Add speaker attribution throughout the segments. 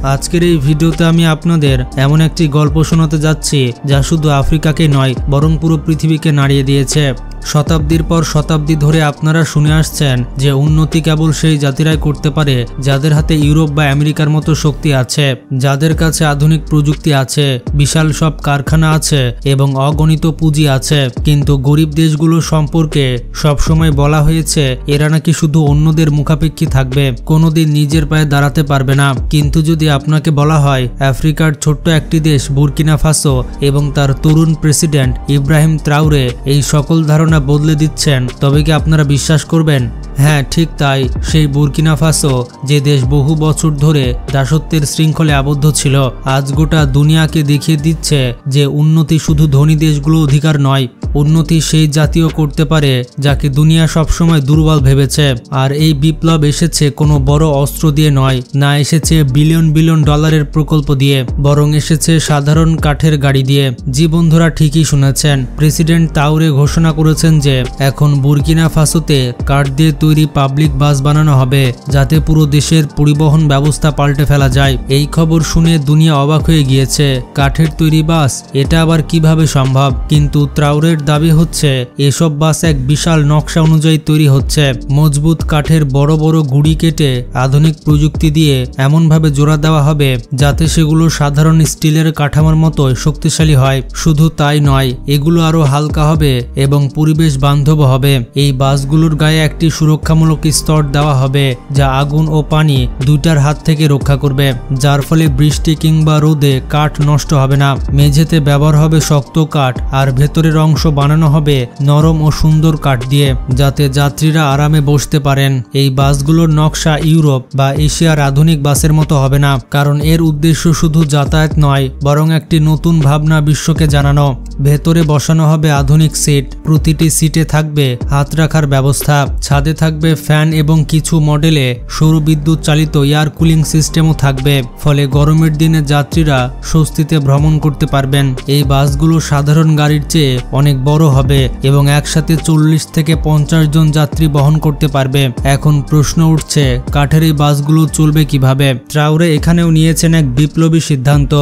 Speaker 1: আজকের এই ভিডিওতে আমি আপনাদের এমন একটি গল্প শোনাতে যাচ্ছি যা শুধু আফ্রিকাকে নয় বরং পুরো পৃথিবীকে নাড়িয়ে দিয়েছে। শতাব্দীর পর শতাব্দী ধরে আপনারা শুনে আসছেন যে উন্নতি কেবল সেই জাতিরাই করতে পারে যাদের হাতে ইউরোপ বা আমেরিকার মতো শক্তি আছে, যাদের কাছে আধুনিক প্রযুক্তি আছে, বিশাল সব কারখানা আছে এবং অগণিত পুঁজি আছে। কিন্তু গরিব দেশগুলো সম্পর্কে সবসময় বলা হয়েছে এরা নাকি শুধু অন্যদের মুখাপেক্ষী থাকবে, কোনোদিন নিজের পায়ে দাঁড়াতে পারবে না। কিন্তু যদি আপনাকে বলা হয় আফ্রিকার ছোট্ট একটি দেশ বুর্কিনা ফাসো এবং তার তরুণ প্রেসিডেন্ট ইব্রাহিম ট্রাওরে এই সকল ধারণা বদলে দিচ্ছেন, তবে কি আপনারা বিশ্বাস করবেন? হ্যাঁ, ঠিক তাই। সেই বুর্কিনা ফাসো যে দেশ বহু বছর ধরে দাসত্বের শৃঙ্খলে আবদ্ধ ছিল, আজ গোটা দুনিয়াকে দেখিয়ে দিচ্ছে যে উন্নতি শুধু ধনী দেশগুলো অধিকার নয়, উন্নতি সেই জাতীয় করতে পারে যাকে দুনিয়া সবসময় দুর্বল ভেবেছে। আর এই বিপ্লব এসেছে কোনো বড় অস্ত্র দিয়ে নয়, না এসেছে বিলিয়ন বিলিয়ন ডলারের প্রকল্প দিয়ে, বরং এসেছে সাধারণ কাঠের গাড়ি দিয়ে। জি বন্ধুরা, ঠিকই শুনেছেন। প্রেসিডেন্ট ট্রাওরে ঘোষণা করেছেন যে এখন বুর্কিনা ফাসোতে কাঠ দিয়ে তৈরি পাবলিক বাস বানানো হবে যাতে পুরো দেশের পরিবহন ব্যবস্থা পাল্টে ফেলা যায়। এই খবর শুনে দুনিয়া অবাক হয়ে গিয়েছে। কাঠের তৈরি বাস, এটা আবার কিভাবে সম্ভব? কিন্তু ট্রাওরের দাবি হচ্ছে এসব বাস এক বিশাল নকশা অনুযায়ী তৈরি হচ্ছে। মজবুত কাঠের বড় বড় গুড়ি কেটে আধুনিক প্রযুক্তি দিয়ে এমনভাবে জোড়া দেওয়া হবে যাতে সেগুলো সাধারণ স্টিলের কাঠামোর মতো শক্তিশালী হয়। শুধু তাই নয়, এগুলো আরো হালকা হবে এবং পরিবেশ বান্ধব হবে। এই বাসগুলোর গায়ে একটি সুরক্ষামূলক স্তর দেওয়া হবে যা আগুন ও পানি দুইটার হাত থেকে রক্ষা করবে, যার ফলে বৃষ্টি কিংবা রোদে কাঠ নষ্ট হবে না। মেঝেতে ব্যবহার হবে শক্ত কাঠ আর ভেতরের অংশ বানানো হবে নরম ও সুন্দর কাঠ দিয়ে, যাতে যাত্রীরা আরামে বসতে পারেন। এই বাসগুলোর নকশা ইউরোপ বা এশিয়ার আধুনিক বাসের মতো হবে না, কারণ এর উদ্দেশ্য শুধু যাতায়াত নয় বরং একটি নতুন ভাবনা বিশ্বকে জানানো। ভেতরে বসানো হবে আধুনিক সিট, প্রতিটি সিটে থাকবে হাত রাখার ব্যবস্থা, ছাদে থাকবে ফ্যান এবং কিছু মডেলে সৌর বিদ্যুৎ চালিত এয়ার কুলিং সিস্টেমও থাকবে, ফলে গরমের দিনে যাত্রীরা স্বস্তিতে ভ্রমণ করতে পারবেন। এই বাসগুলো সাধারণ গাড়ির চেয়ে অনেক বড় হবে এবং একসাথে 40 থেকে 50 জন যাত্রী বহন করতে পারবে। এখন প্রশ্ন উঠছে, কাঠের এই বাসগুলো চলবে কিভাবে? ট্রাওরে এখানেও নিয়েছেন এক বিপ্লবী সিদ্ধান্ত।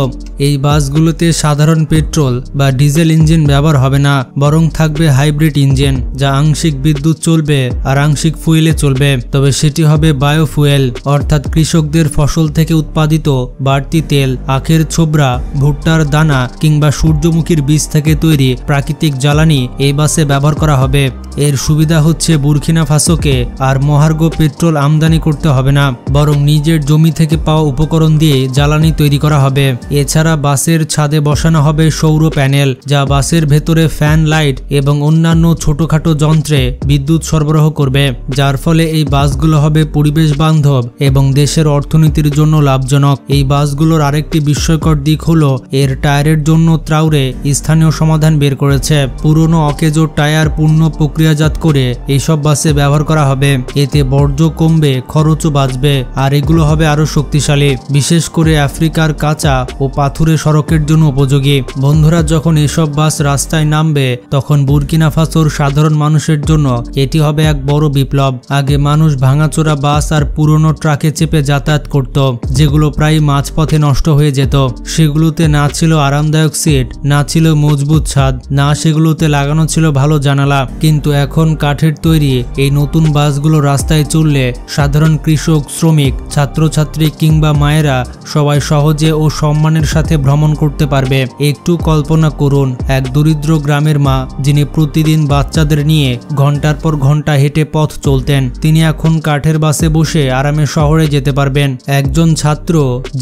Speaker 1: এই বাসগুলোতে সাধারণ পেট্রোল বা ডিজেল ইঞ্জিন ব্যবহার হবে না, বরং থাকবে হাইব্রিড ইঞ্জিন যা আংশিক বিদ্যুৎ চলবে আর আংশিক ফুয়েলে চলবে। তবে সেটি হবে বায়োফুয়েল, অর্থাৎ কৃষকদের ফসল থেকে উৎপাদিত বাড়তি তেল, আখের ছোবরা, ভুট্টার দানা কিংবা সূর্যমুখীর বীজ থেকে তৈরি প্রাকৃতিক জ্বালানি এই বাসে ব্যবহার করা হবে। এর সুবিধা হচ্ছে বুর্কিনা ফাসোকে আর মহার্ঘ পেট্রোল আমদানি করতে হবে না, বরং নিজের জমি থেকে পাওয়া উপকরণ দিয়ে জ্বালানি তৈরি করা হবে। এছাড়া বাসের ছাদে বসানো হবে সৌর প্যানেল যা বাসের ভেতরে ফ্যান, লাইট এবং অন্যান্য ছোটখাটো যন্ত্রে বিদ্যুৎ সরবরাহ করবে, যার ফলে এই বাসগুলো হবে পরিবেশ বান্ধব এবং দেশের অর্থনীতির জন্য লাভজনক। এই বাসগুলোর আরেকটি বিস্ময়কর দিক হলো এর টায়ারের জন্য ট্রাওরে স্থানীয় সমাধান বের করেছে। পুরনো অকেজো টায়ার পূর্ণ প্রক্রিয়াজাত করে এইসব বাসে ব্যবহার করা হবে। এতে বর্জ্য কমবে, খরচও বাঁচবে আর এগুলো হবে আরো শক্তিশালী, বিশেষ করে আফ্রিকার কাঁচা ও পাথুরে সড়কের জন্য উপযোগী। বন্ধুরা, যখন এসব বাস রাস্তায় নামবে তখন বুর্কিনা ফাসোর সাধারণ মানুষের জন্য এটি হবে এক বড় বিপ্লব। আগে মানুষ ভাঙাচোরা বাস আর পুরনো ট্রাকে চেপে যাতায়াত করত, যেগুলো প্রায় মাঝপথে নষ্ট হয়ে যেত। সেগুলোতে না ছিল আরামদায়ক সিট, না ছিল মজবুত ছাদ, না সেগুলোতে লাগানো ছিল ভালো জানালা। কিন্তু এখন কাঠের তৈরি এই নতুন বাসগুলো রাস্তায় চললে সাধারণ কৃষক, শ্রমিক, ছাত্রছাত্রী কিংবা মায়েরা সবাই সহজে ও সম্মানের সাথে ভ্রমণ করতে পারবে। একটু কল্পনা করুন, এক দরিদ্র গ্রামের মা যিনি প্রতিদিন বাচ্চাদের নিয়ে ঘন্টার পর ঘন্টা হেঁটে পথ চলতেন, তিনি এখন কাঠের বাসে বসে আরামে শহরে যেতে পারবেন। একজন ছাত্র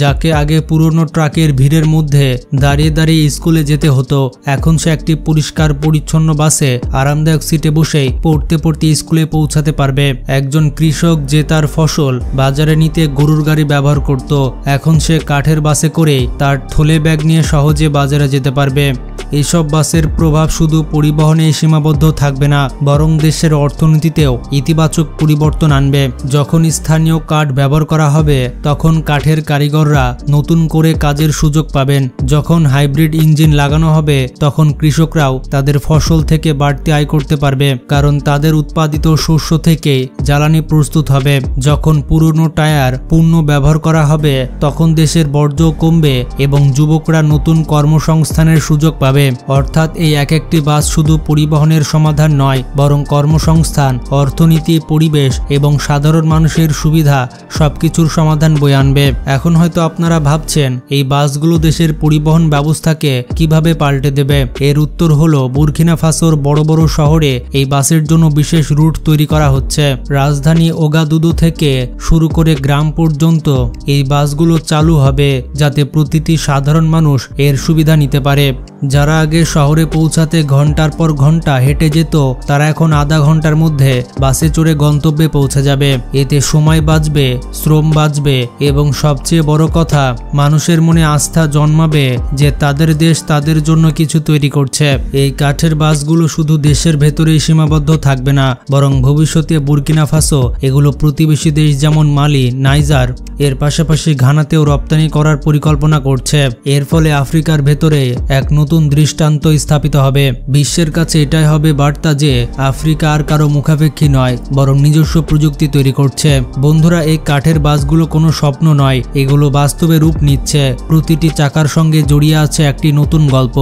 Speaker 1: যাকে আগে পুরনো ট্রাকের ভিড়ের মধ্যে দাঁড়িয়ে দাঁড়িয়ে স্কুলে যেতে হতো, এখন সে একটি পরিষ্কার পরিচ্ছন্ন বাসে আরামদায়ক সিটে বসেই পড়তে পড়তে স্কুলে পৌঁছাতে পারবে। একজন কৃষক যে তার ফসল বাজারে নিতে গরুর গাড়ি ব্যবহার করত, এখন সে কাঠের বাসে করে তার থলে ব্যাগ নিয়ে সহজে বাজারে যেতে পারবে। এইসব বাসের প্রভাব শুধু পরিবহনে সীমাবদ্ধ থাকবে না, বরং দেশের অর্থনীতিতেও ইতিবাচক পরিবর্তন আনবে। যখন স্থানীয় কাঠ ব্যবহার করা হবে তখন কাঠের কারিগররা নতুন করে কাজের সুযোগ পাবেন। যখন হাইব্রিড ইঞ্জিন লাগানো হবে তখন কৃষকরাও তাদের ফসল থেকে বাড়তি আয় করতে পারবে, কারণ তাদের উৎপাদিত শস্য থেকে জ্বালানি প্রস্তুত হবে। যখন পুরনো টায়ার পূর্ণ ব্যবহার করা হবে তখন দেশের বর্জ্য কমবে এবং যুবকরা নতুন কর্মসংস্থানের সুযোগ পাবে। অর্থাৎ এই এক একটি বাস শুধু পরিবহনের সমাধান নয়, বরং কর্মসংস্থান, অর্থনীতি, পরিবেশ এবং সাধারণ মানুষের সুবিধা সবকিছুর সমাধান বয়ে আনবে। এখন হয়তো আপনারা ভাবছেন এই বাসগুলো দেশের পরিবহন ব্যবস্থাকে কিভাবে পাল্টে দেবে। এর উত্তর হলো বুর্কিনা ফাসোর বড় বড় শহরে এই বাসের জন্য বিশেষ রুট তৈরি করা হচ্ছে। রাজধানী ওগাদুদু থেকে শুরু করে গ্রাম পর্যন্ত এই বাসগুলো চালু হবে যাতে প্রতিটি সাধারণ মানুষ এর সুবিধা নিতে পারে। যারা আগে শহরে পৌঁছাতে ঘন্টার পর ঘন্টা হেঁটে যেত তারা এখন আধা ঘন্টার মধ্যে বাসে চড়ে গন্তব্যে পৌঁছে যাবে। এতে সময় বাঁচবে, শ্রম বাঁচবে এবং সবচেয়ে বড় কথা, মানুষের মনে আস্থা জন্মাবে যে তাদের দেশ তাদের জন্য কিছু তৈরি করছে। এই কাঠের বাসগুলো শুধু দেশের ভেতরেই সীমাবদ্ধ থাকবে না, বরং ভবিষ্যতে বুর্কিনা ফাসো এগুলো প্রতিবেশী দেশ যেমন মালি, নাইজার এর পাশাপাশি ঘানাতেও রপ্তানি করার পরিকল্পনা করছে। এর ফলে আফ্রিকার ভেতরে এক নতুন দৃষ্টান্ত স্থাপিত হবে। বিশ্বের কাছে এটাই হবে বার্তা যে আফ্রিকা আর কারো মুখাপেক্ষী নয়, বরং নিজস্ব প্রযুক্তি তৈরি করছে। বন্ধুরা, এই কাঠের বাসগুলো কোনো স্বপ্ন নয়, এগুলো বাস্তবে রূপ নিচ্ছে। প্রতিটি চাকার সঙ্গে জড়িয়ে আছে একটি নতুন গল্প।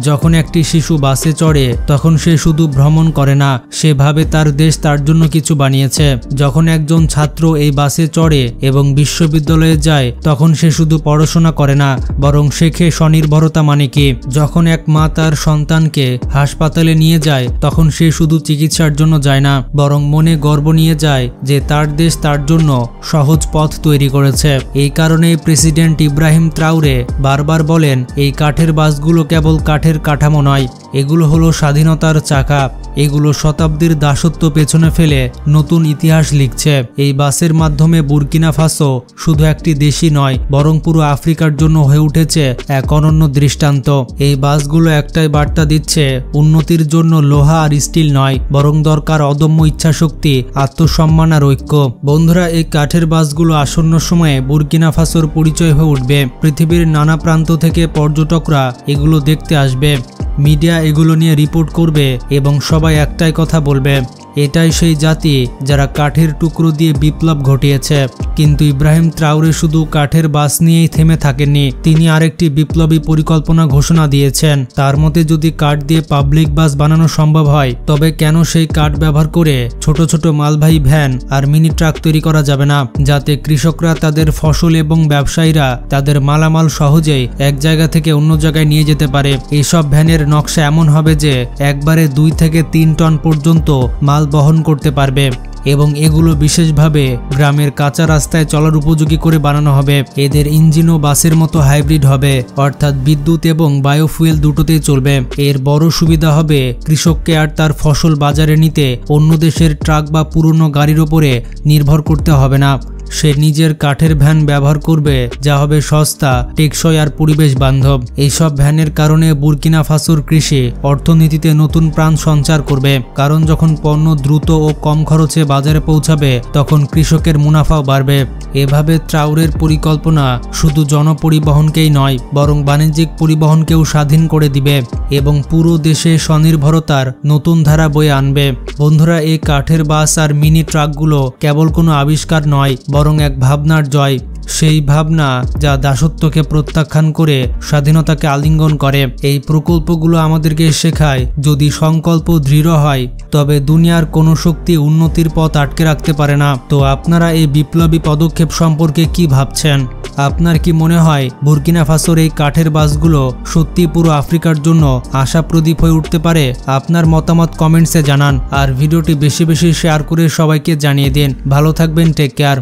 Speaker 1: যখন একটি শিশু বাসে চড়ে তখন সে শুধু ভ্রমণ করে না, সে ভাবে তার দেশ তার জন্য কিছু বানিয়েছে। যখন একজন ছাত্র এই বাসে চড়ে এবং বিশ্ববিদ্যালয়ে যায় তখন সে শুধু পড়াশোনা করে না, বরং শেখে স্বনির্ভরতা মানে কি। যখন এক মা তার সন্তানকে হাসপাতালে নিয়ে যায় তখন সে শুধু চিকিৎসার জন্য যায় না, বরং মনে গর্ব নিয়ে যায় যে তার দেশ তার জন্য সহজ পথ তৈরি করেছে। এই কারণে প্রেসিডেন্ট ইব্রাহিম ট্রাউরে বারবার বলেন এই কাঠের বাসগুলো কেবল কাঠের কাঠামো নয়, এগুলো হলো স্বাধীনতার চাকা। এগুলো শতাব্দীর দাসত্ব পেছনে ফেলে নতুন ইতিহাস লিখছে। এই বাসের মাধ্যমে বুর্কিনা ফাসো শুধু একটি দেশই নয়, বরং পুরো আফ্রিকার জন্য হয়ে উঠেছে এক অনন্য দৃষ্টান্ত। এই বাসগুলো একটাই বার্তা দিচ্ছে, উন্নতির জন্য লোহা আর স্টিল নয়, বরং দরকার অদম্য ইচ্ছাশক্তি, আত্মসম্মান আর ঐক্য। বন্ধুরা, এই কাঠের বাসগুলো আসন্ন সময়ে বুর্কিনা ফাসোর পরিচয় হয়ে উঠবে। পৃথিবীর নানা প্রান্ত থেকে পর্যটকরা এগুলো দেখতে আসবে, মিডিয়া এগুলো নিয়ে রিপোর্ট করবে এবং সবাই একটাই কথা বলবে, এটাই সেই জাতি যারা কাঠের টুকরো দিয়ে বিপ্লব ঘটিয়েছে। কিন্তু ইব্রাহিম ট্রাউরে শুধু কাঠের বাস নিয়েই থেমে থাকেননি, তিনি আরেকটি বিপ্লবী পরিকল্পনা ঘোষণা দিয়েছেন। তার মতে যদি কাঠ দিয়ে পাবলিক বাস বানানো সম্ভব হয় তবে কেন সেই কাঠ ব্যবহার করে ছোট ছোট মালবাহী ভ্যান আর মিনি ট্রাক তৈরি করা যাবে না, যাতে কৃষকরা তাদের ফসল এবং ব্যবসায়ীরা তাদের মালামাল সহজেই এক জায়গা থেকে অন্য জায়গায় নিয়ে যেতে পারে। এইসব ভ্যানের নকশা এমন হবে যে একবারে 2 থেকে 3 টন পর্যন্ত মাল বহন করতে পারবে এবং এগুলো বিশেষভাবে গ্রামের কাঁচা রাস্তায় চলার উপযোগী করে বানানো হবে। এদের ইঞ্জিনও বাসের মতো হাইব্রিড হবে, অর্থাৎ বিদ্যুৎ এবং বায়োফুয়েল দুটোতেই চলবে। এর বড় সুবিধা হবে কৃষককে আর তার ফসল বাজারে নিতে অন্য দেশের ট্রাক বা পুরনো গাড়ির ওপরে নির্ভর করতে হবে না। সে নিজের কাঠের ভ্যান ব্যবহার করবে যা হবে সস্তা, টেকসই আর পরিবেশ বান্ধব। এইসব ভ্যানের কারণে বুর্কিনা ফাসোর কৃষি অর্থনীতিতে নতুন প্রাণ সঞ্চার করবে, কারণ যখন পণ্য দ্রুত ও কম খরচে বাজারে পৌঁছাবে তখন কৃষকের মুনাফাও বাড়বে। এভাবে ট্রাউরের পরিকল্পনা শুধু জনপরিবহনকেই নয়, বরং বাণিজ্যিক পরিবহনকেও স্বাধীন করে দিবে এবং পুরো দেশে স্বনির্ভরতার নতুন ধারা বয়ে আনবে। বন্ধুরা, এই কাঠের বাস আর মিনি ট্রাকগুলো কেবল কোনো আবিষ্কার নয়, বরং এক ভাবনার জয়। সেই ভাবনা যা দাসত্বকে প্রত্যাখ্যান করে স্বাধীনতাকে আলিঙ্গন করে। এই প্রকল্পগুলো আমাদেরকে শেখায়, যদি সংকল্প দৃঢ় হয় তবে দুনিয়ার কোনো শক্তি উন্নতির পথ আটকে রাখতে পারে না। তো আপনারা এই বিপ্লবী পদক্ষেপ সম্পর্কে কি ভাবছেন? আপনার কি মনে হয় বুর্কিনা ফাসোর এই কাঠের বাসগুলো সত্যি পুরো আফ্রিকার জন্য আশা প্রদীপ হয়ে উঠতে পারে? আপনার মতামত কমেন্টসে জানান আর ভিডিওটি বেশি বেশি শেয়ার করে সবাইকে জানিয়ে দিন। ভালো থাকবেন, টেক কেয়ার।